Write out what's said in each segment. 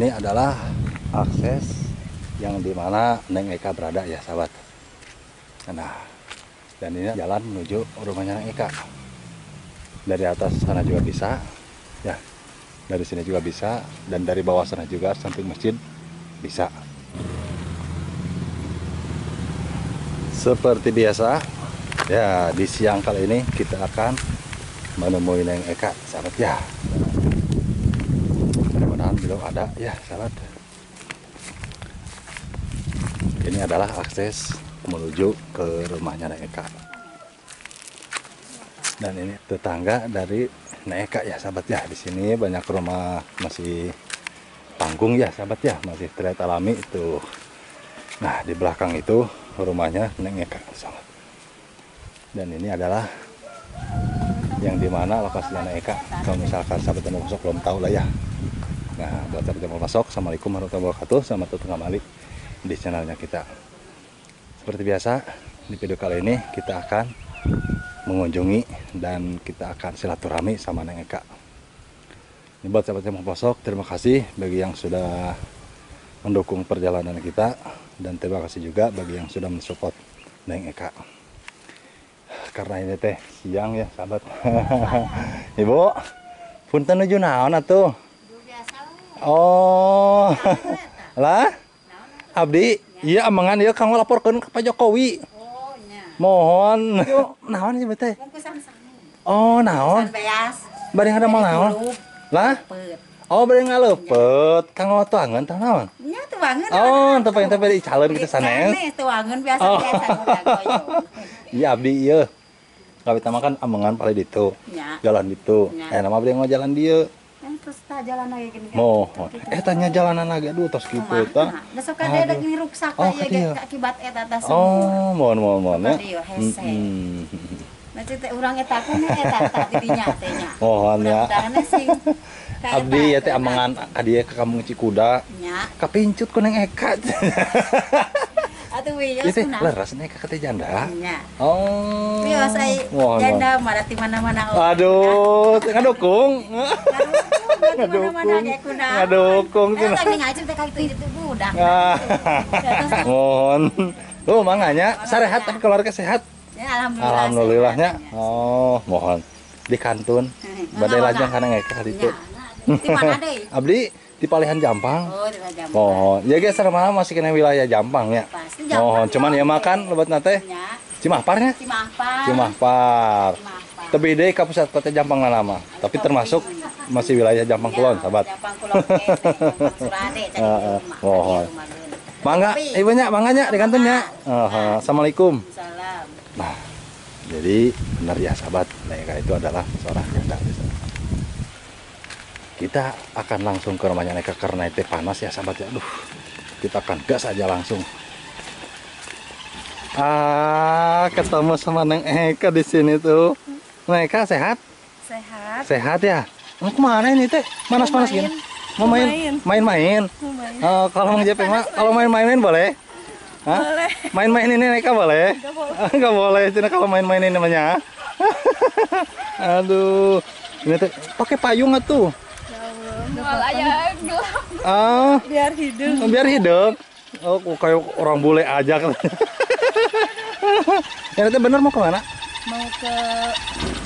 ini adalah akses yang dimana Neng Eka berada ya sahabat. Nah, dan ini jalan menuju rumahnya Neng Eka. Dari atas sana juga bisa, ya. Dari sini juga bisa, dan dari bawah sana juga samping masjid bisa. Seperti biasa, ya di siang kali ini kita akan menemui Neng Eka, sahabat ya. Mudah-mudahan belum ada ya, sahabat. Ini adalah akses menuju ke rumahnya Neng Eka. Dan ini tetangga dari Neng Eka ya, sahabat ya. Di sini banyak rumah masih panggung ya, sahabat ya, masih terlihat alami itu. Nah, di belakang itu rumahnya Neng Eka, sahabat. Dan ini adalah yang dimana lokasinya Neng Eka. Kalau misalkan sahabat yang mau masuk belum tahu lah ya. Nah, buat sahabat yang mau masuk, assalamualaikum warahmatullahi wabarakatuh. Selamat datang kembali di channelnya kita. Seperti biasa, di video kali ini kita akan mengunjungi dan kita akan silaturahmi sama Neng Eka. Ini buat sahabat yang mau masuk, terima kasih bagi yang sudah mendukung perjalanan kita, dan terima kasih juga bagi yang sudah mensupport Neng Eka. Karena ini teh siang ya, sahabat. Ibu, punten nuju naon atuh? Oh, lah, abdi, iya amangan ya kang laporkan ke Pak Jokowi. Oh, nya. Mohon, yuk naon sih teh? Oh, naon? Bari ada mau naon? Lah? Oh, bari ngalepet. Kang tuangan tah naon? Nya tuangan. Oh, teu pengen teh bari calon kita sanes. Sanes tuangan biasa-biasa udah goyong. Iya abdi ieu. Kawit makan amangan pale ditu. Nya. Jalan ditu. Nya. Nama abdi mau jalan dieu. Terus tah jalan lagi gini. Mohon. Tanya jalanan lagi aduh tos kitu tah. Besok ada gini ruksak ya akibat eta tah semua. Oh, mohon ya. Dia hese. Macet teh urang eta pun eta tah tidinya teh nya. Mohon ya. Mudah-mudahan sing Abdi ya teh amangan adieu ke Kampung Cikuda. Nya. Kapincut ku Neng Eka. Atuh wios Itu kunaon? leres Neng Eka teh janda. Nya. Oh. Wios ai janda mara ti mana-mana. Aduh, ngadukung. Mana-mana kayak kunaon. Ngadukung Eta teh ngajeng teh ka itu budak. Mohon. Oh, manganya sarehat tapi keluarga sehat. Ya, alhamdulillah. Alhamdulillahnya. Oh, mohon. Di kantun. Badai lajang kana Neng Eka ditu. Di mana deui? Abdi di Palihan Jampang. Oh, di Jampang. Mohon. Ya guys, sareng masih kena wilayah Jampang ya. Pasti Jampang. Mohon, cuman ya makan lebat nate. Ya. Cimahparnya? Cimahpar. Cimahpar. Tebih deui ka pusat kota Jampang nama. Tapi termasuk masih wilayah Jampang Kulon, sahabat. Jampang Kulon teh Surade Mohon. Mangga, ibunya, mangganya di kantornya. Assalamualaikum. Salam. Nah, jadi benar ya sahabat, Neng Eka itu adalah seorang janda. Kita akan langsung ke rumahnya Neng Eka karena itu panas ya sahabat ya. Aduh, kita akan gas aja langsung. Ketemu sama Neng Eka di sini tuh. Neng Eka sehat? Sehat. Sehat ya. Mau kemana ini teh? Panas-panas gini. Mau main-main. Kalau mau JP mah, kalau main-mainin boleh? Hah? Boleh. Main-main ini Neka boleh? Enggak boleh. Cina kalau main-main ini namanya. Aduh. Ini teh pakai payung atuh. Malah gelap. Biar hidup. Oh, kayak orang bule aja kan. Ini teh bener mau kemana? Mau ke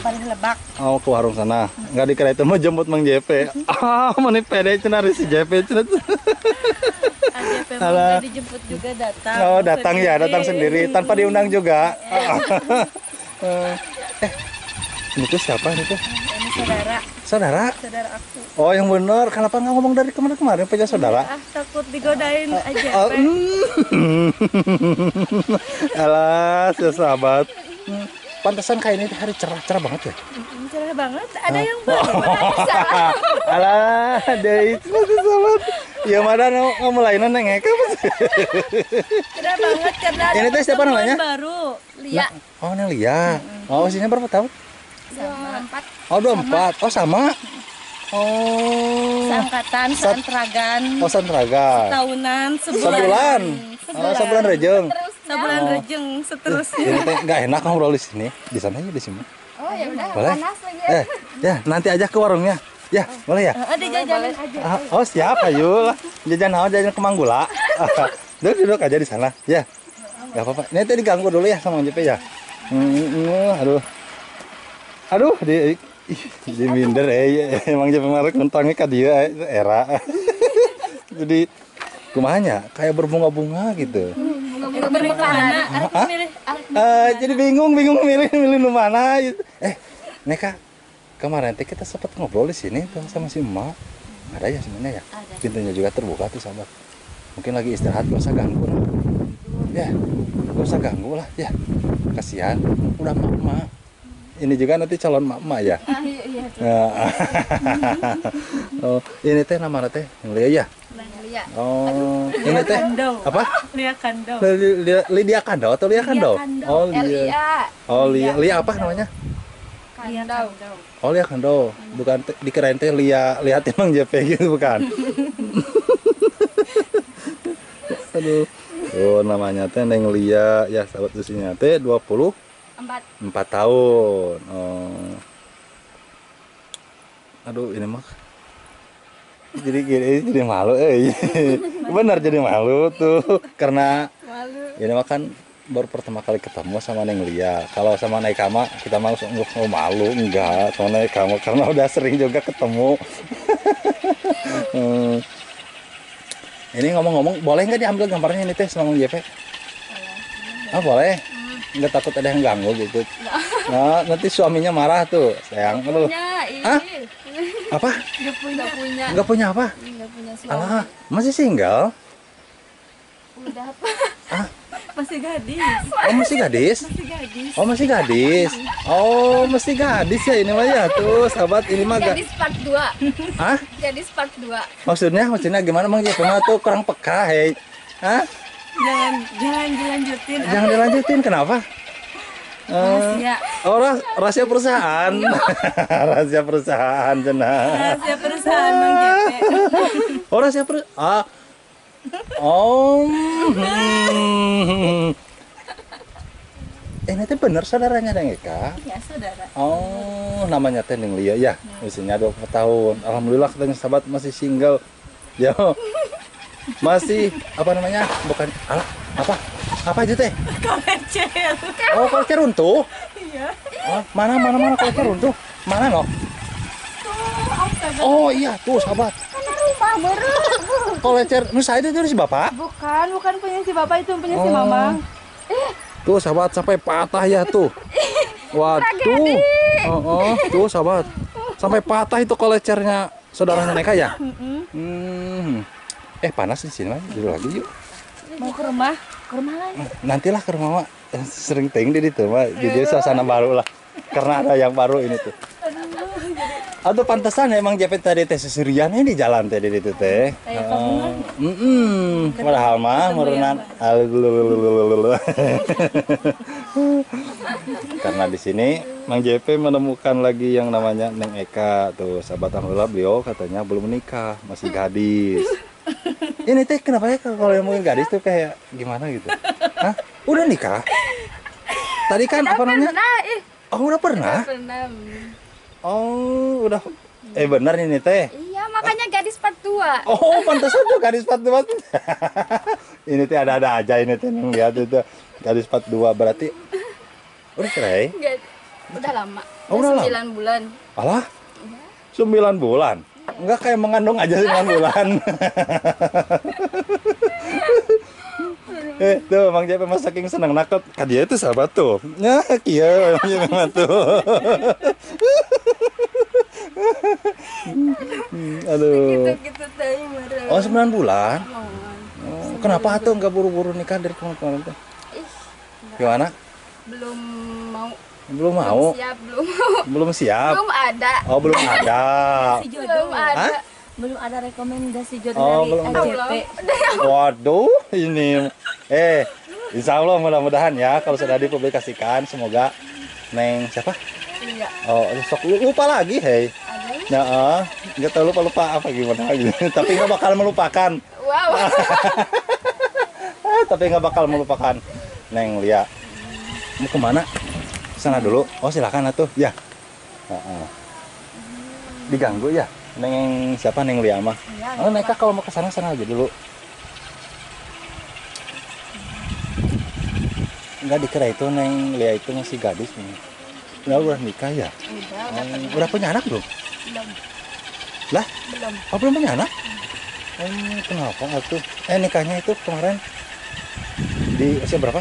Paling Lebak. Oh, ke warung sana. Enggak dikira itu mau jemput Mang JP. Mana pede cenah si JP cenah. JP mau dijemput juga datang. Oh, datang ya, datang sendiri tanpa diundang juga. Ini tuh siapa ini tuh? Ini saudara. Saudara? Saudara aku. Oh, yang bener. Kenapa nggak ngomong dari kemarin punya saudara? Takut digodain aja. Alas, ya sahabat. Pantesan kayak ini hari cerah banget ya. Cerah banget. Ada yang baru. Salah. Alah, deh itu sahabat. Ya mana ngemulainan Neng Eka. Cerah banget karena ini teh siapa namanya? Baru. Lia. Oh, ini Lia. Oh, usianya berapa tahun? 24. Oh, 24. Oh, sama. Oh. Seangkatan, seanteragan. Oh, santraga. Tahunan, Sebulan. Oh, sebulan rejeng. Sebulan rejeng seterusnya. Ini teh nggak enak ngobrol di sini. Di sana aja di sini. Oh, ya udah. Boleh? Panas lagi. Ya, nanti aja ke warungnya. Ya, boleh ya? Ada jajanan aja. Oh siap, ayo lah. Jajan naon, jajan ke Manggula. Duduk aja di sana. Ya, nggak apa-apa. Ini tadi diganggu dulu ya sama JP ya. Aduh, aduh, di minder emang JP marek mentangnya ka dia era. Jadi kumanya kayak berbunga-bunga gitu. Bunga-bunga mana? Hah? Jadi bingung milih nu mana. Neka, kemarin teh kita sempat ngobrol di sini tuh sama si emak. Ada ya sebenarnya ya? Ada. Pintunya juga terbuka tuh sahabat. Mungkin lagi istirahat, gak usah ganggu lah. Ya, gak usah ganggu lah. Ya, kasihan. Udah mak-mak. Ini juga nanti calon mak-mak ya. Iya. Oh, ini teh nama teh Lia ya? Lia. Oh, ini teh apa? Lia Kando. Lydia Kando atau Lia Kando? Oh, Lia. Lia. Oh, Lia apa namanya? Kandau. Oh, Lia Kando. Bukan dikirain teh liatin Bang JP gitu bukan? Aduh. Oh, namanya teh Neng Lia ya, sahabat usianya teh 24 tahun. Oh. Aduh, ini mah jadi malu benar jadi malu tuh karena ini mah kan baru pertama kali ketemu sama Neng Lia. Kalau sama Naikama kita mah nggak malu, enggak sama Naikama karena udah sering juga ketemu. Ini ngomong-ngomong, boleh nggak diambil gambarnya ini teh sama JP? Boleh. Nggak takut ada yang ganggu gitu. Nah, nanti suaminya marah tuh, sayang. Aduh. Hah? Apa? Nggak punya. Nggak punya apa? Nggak punya suami. Alah, masih single? Udah apa? Masih gadis. Oh, masih gadis? Masih gadis. Oh, masih gadis. Oh, masih gadis ya ini mah ya tuh, sahabat ini mah Gadis part 2. Hah? Gadis part 2. Maksudnya gimana Bang JP mah tuh kurang peka, hei. Hah? Jangan dilanjutin. Jangan dilanjutin, kenapa? Rahasia. Oh, rahasia perusahaan. Rahasia perusahaan, cenah. Rahasia perusahaan Bang JP. Oh, rahasia perusahaan. Oh. Ini teh bener saudaranya Neng Eka. Ya, saudara. Oh, namanya teh Neng Lia ya. Usianya 20 tahun. Alhamdulillah katanya sahabat masih single. Yo. Masih apa namanya? Bukan apa? Apa itu teh? Kolecel. Oh, kolecer runtuh. Iya. Oh, mana kolecer runtuh? Mana no? Oh iya, tuh sahabat. Rumah baru. Kolecer nu saya itu si Bapak. Bukan punya si bapak, itu punya si Oh. mamang. Tuh sahabat sampai patah ya tuh. Waduh. Tuh sahabat. Sampai patah itu kolecernya saudaranya Neka ya? Panas di sini mah. Dulu lagi yuk. Mau ke rumah? Ke rumah lagi. Nantilah ke rumah Mak. Sering ting di situ mah. Jadi suasana baru lah. Karena ada yang baru ini tuh. Atau pantesan emang JP tadi teh seseriannya di jalan teh di situ teh. Kayak kabungan. Padahal mah merenang. Karena di sini Mang JP menemukan lagi yang namanya Neng Eka tuh, sahabat. Alhamdulillah beliau katanya belum menikah, masih gadis. Ini teh kenapa ya kalau yang mungkin gadis tuh kayak gimana gitu? Hah? Udah nikah? Tadi kan apa namanya? Oh, udah pernah? Pernah. Oh, udah. Benar ini teh. Iya, makanya gadis part 2. Oh, pantesan tuh gadis 42. Ini teh ada-ada aja ini teh lihat itu. Gadis 42 berarti udah cerai? Udah lama. Oh, udah lama. 9 bulan. Alah. 9 bulan. Enggak kayak mengandung aja 9 bulan. Tuh Bang JP mas saking senang nakut ka dia itu sahabat tuh. Ya, kieu memang tuh. Aduh. Gitu teh marah. Oh, 9 bulan. Oh, kenapa tuh enggak buru-buru nikah dari kemarin tuh? Gimana? Belum mau. Belum mau. Siap, belum mau. Belum siap. Belum ada. Oh, belum ada. Belum ada. Hah? Belum ada rekomendasi jodoh Oh, dari belum ada. AJP. Waduh, ini insya Allah mudah-mudahan ya kalau sudah dipublikasikan, semoga Neng siapa? Iya. Oh, sok lupa lagi, hei. Nah, nggak tahu lupa apa gimana gitu. Tapi nggak bakal melupakan. Wow. Tapi nggak bakal melupakan Neng Lia. Mau kemana? Sana dulu. Oh, silakan atuh. Ya. Diganggu ya? Neng siapa Neng Lia mah? Iya, Oh, Neka kalau mau ke sana sana aja dulu. Enggak dikira itu Neng Lia itu masih gadis nih. Udah nikah ya? Udah punya anak belum? belum. Lah, Belum. oh, belum punya anak? Kenapa atuh? Nikahnya itu kemarin di usia berapa?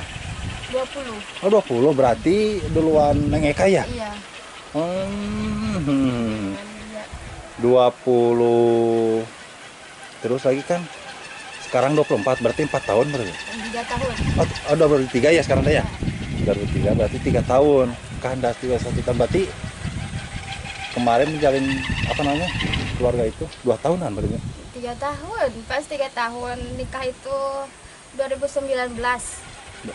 20. Oh, 20 berarti duluan Neng Eka ya? Iya. 20 terus lagi kan sekarang 24 berarti 4 tahun berarti. 3 tahun. Oh, udah berarti 3 ya sekarang teh ya? Baru 3 berarti 3 tahun. Kan dah 1 tahun berarti kemarin menjalin apa namanya? Keluarga itu 2 tahunan berarti. 3 tahun. Pas 3 tahun nikah itu 2019.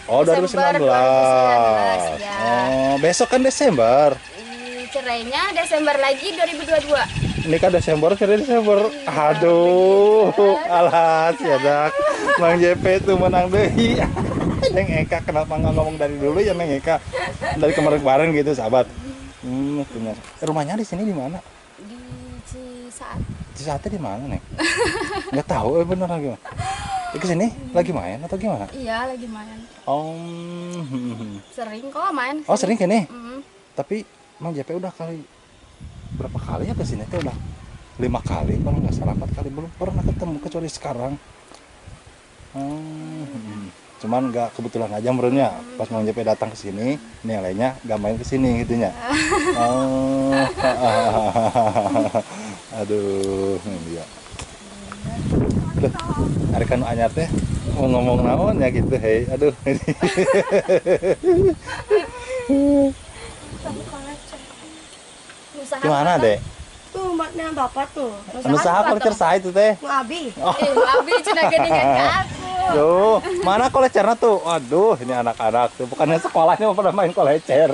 Oh, 2019. 2019, ya. Oh, besok kan Desember. Cerainya Desember lagi 2022. Nikah Desember, cerai Desember. Aduh, alas ya dak. Mang JP tuh menang deui. Neng Eka kenapa nggak ngomong dari dulu ya Neng Eka? Dari kemarin-kemarin gitu, sahabat. Punya. Rumahnya di sini di mana? Di Cisaat. Cisaatnya di mana, Neng? Nggak tahu, bener lagi. Ke sini lagi main atau gimana? Iya, lagi main. Oh, Sering kok main. oh sering kene. Mm. Tapi Mang JP udah kali berapa kali ya ke sini tuh udah 5 kali kalau nggak salah 4 kali belum pernah ketemu kecuali sekarang. Cuman nggak kebetulan aja menurutnya pas Mang JP datang ke sini nih yang lainnya nggak main ke sini gitunya. Oh, aduh iya. Loh, hari kan anyar teh mau ngomong naon ya gitu hei aduh. Usaha Gimana apa? dek? Tuh mbaknya bapak tuh. Usaha kolektor saya itu teh. Abi. Abi cina geningan ke aku. Tuh, mana kolecernya tuh? Waduh, ini anak-anak tuh. Bukannya sekolahnya mau pada main kolecer.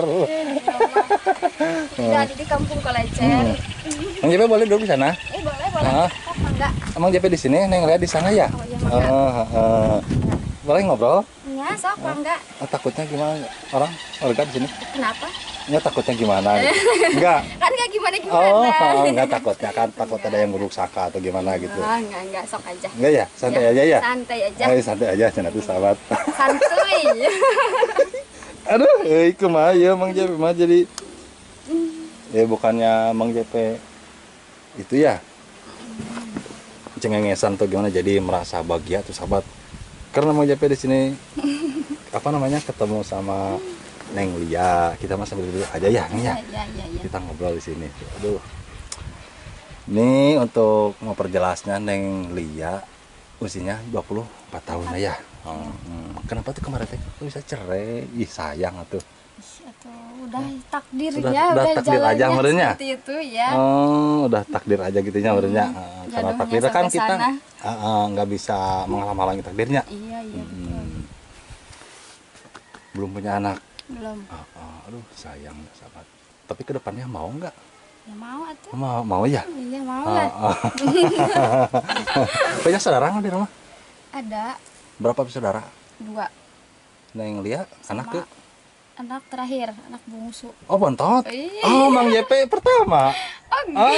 Tidak di kampung Kolecer. Mang JP boleh duduk di sana? Boleh, boleh. Ah. Kok enggak? Emang JP di sini, Neng lihat di sana ya? Oh iya, mangga. Boleh ngobrol? Ya, sok enggak. Takutnya gimana orang warga di sini? Kenapa? Enggak takutnya gimana? Gitu. Enggak. Kan enggak gimana-gimana. Enggak takutnya kan takut ada yang buruk saka atau gimana gitu. Enggak, sok aja. Enggak ya, santai aja ya. Santai aja. Santai aja, cenah tuh sahabat. Santuy. Aduh, kumaha ya Mang JP mah jadi bukannya Mang JP itu ya cengengesan atau gimana jadi merasa bahagia tuh sahabat karena Mang JP di sini apa namanya ketemu sama Neng Lia kita mah sambil duduk aja ya nih ya. Iya. Kita ngobrol di sini. Aduh, ini untuk memperjelasnya Neng Lia usianya 24 tahun ya. Kenapa tuh kemarin teh bisa cerai? Ih sayang atuh. Udah takdirnya, udah takdir jalannya aja menurutnya. seperti itu ya. Oh, udah takdir aja gitunya menurutnya. Karena Jodohnya takdir kan sampai kita sana. nggak bisa menghalang-halangi takdirnya. Iya, betul. Belum punya anak. Belum. Aduh sayang sahabat. Tapi kedepannya mau nggak? Ya mau atuh. Mau ya. Iya, mau lah. Punya saudara nggak di rumah? Ada Berapa bersaudara? 2. Neng Lia anak ke? Anak terakhir, anak bungsu. Oh bontot. Iya. Oh Mang JP pertama. Oh,